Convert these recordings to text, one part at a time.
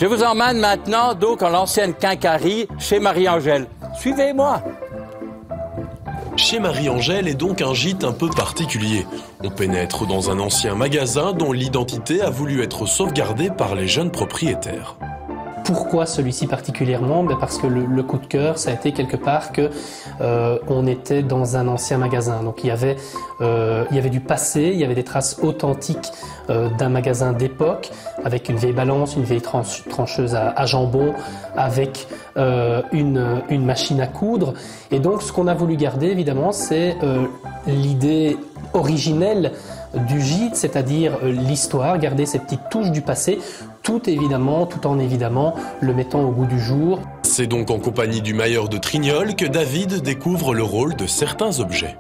Je vous emmène maintenant donc en l'ancienne quincaillerie chez Marie-Angèle. Suivez-moi. Chez Marie-Angèle est donc un gîte un peu particulier. On pénètre dans un ancien magasin dont l'identité a voulu être sauvegardée par les jeunes propriétaires. Pourquoi celui-ci particulièrement? Parce que le coup de cœur, ça a été quelque part que on était dans un ancien magasin. Donc il y avait du passé, il y avait des traces authentiques d'un magasin d'époque, avec une vieille balance, une vieille trancheuse à jambon, avec une machine à coudre. Et donc ce qu'on a voulu garder, évidemment, c'est l'idée originelle du gîte, c'est-à-dire l'histoire, garder ces petites touches du passé, tout en évidemment le mettant au goût du jour. C'est donc en compagnie du Mailleur de Trignolles que David découvre le rôle de certains objets.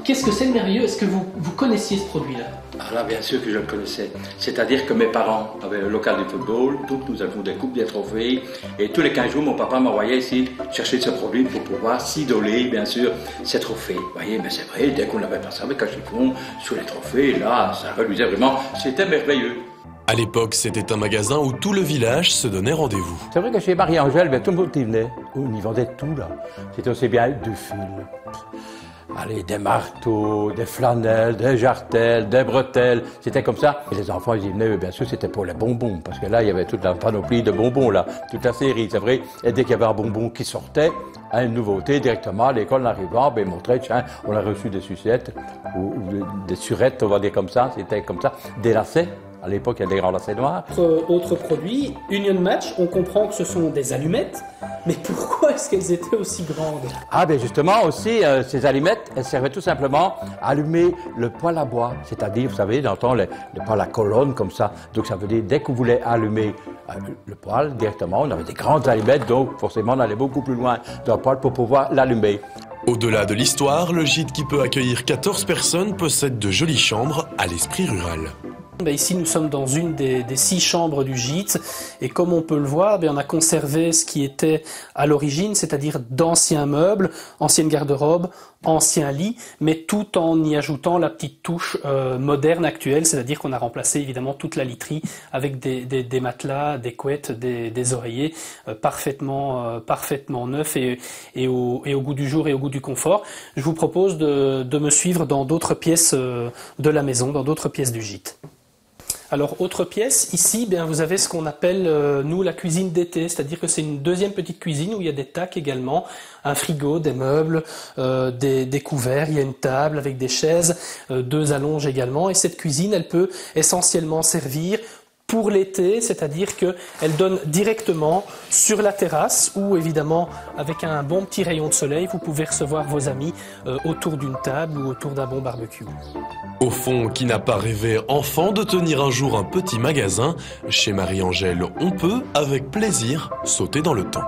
Qu'est-ce que c'est le merveilleux? Est-ce que vous connaissiez ce produit-là? Ah là, bien sûr que je le connaissais. C'est-à-dire que mes parents avaient le local de football, toutes nous avons des coupes, des trophées, et tous les 15 jours, mon papa m'envoyait ici chercher ce produit pour pouvoir s'idoler, bien sûr, ces trophées. Vous voyez, mais c'est vrai, dès qu'on avait passé avec un chiffon sur les trophées, là, ça reluisait vraiment, c'était merveilleux. À l'époque, c'était un magasin où tout le village se donnait rendez-vous. C'est vrai que chez Marie-Angèle, tout le monde y venait. On y vendait tout, là. C'était aussi bien du fil. Allez, des marteaux, des flanelles, des jartelles, des bretelles. C'était comme ça. Et les enfants, ils y venaient, bien sûr, c'était pour les bonbons. Parce que là, il y avait toute la panoplie de bonbons, là. Toute la série, c'est vrai. Et dès qu'il y avait un bonbon qui sortait, une nouveauté, directement, à l'école, en arrivant, ils montraient, tiens, on a reçu des sucettes, ou des surettes, on va dire comme ça. C'était comme ça. Des lacets. À l'époque, il y a des grands lacets noirs. Autre produit, Union Match, on comprend que ce sont des allumettes, mais pourquoi est-ce qu'elles étaient aussi grandes? Ah ben justement aussi, ces allumettes, elles servaient tout simplement à allumer le poêle à bois. C'est-à-dire, vous savez, dans le temps, le poêle à colonne comme ça. Donc ça veut dire, dès qu'on voulait allumer le poêle directement, on avait des grandes allumettes, donc forcément on allait beaucoup plus loin dans le poêle pour pouvoir l'allumer. Au-delà de l'histoire, le gîte qui peut accueillir 14 personnes possède de jolies chambres à l'esprit rural. Ici, nous sommes dans une des 6 chambres du gîte et comme on peut le voir, on a conservé ce qui était à l'origine, c'est-à-dire d'anciens meubles, anciennes garde-robes, anciens lits, mais tout en y ajoutant la petite touche moderne actuelle, c'est-à-dire qu'on a remplacé évidemment toute la literie avec des matelas, des couettes, des oreillers parfaitement neufs et au goût du jour et au goût du confort. Je vous propose de me suivre dans d'autres pièces de la maison, dans d'autres pièces du gîte. Alors, autre pièce, ici, vous avez ce qu'on appelle, nous, la cuisine d'été, c'est-à-dire que c'est une deuxième petite cuisine où il y a des tacs également, un frigo, des meubles, des couverts, il y a une table avec des chaises, 2 allonges également, et cette cuisine, elle peut essentiellement servir pour l'été, c'est-à-dire qu'elle donne directement sur la terrasse où, évidemment, avec un bon petit rayon de soleil, vous pouvez recevoir vos amis autour d'une table ou autour d'un bon barbecue. Au fond, qui n'a pas rêvé enfant de tenir un jour un petit magasin, chez Marie-Angèle, on peut, avec plaisir, sauter dans le temps.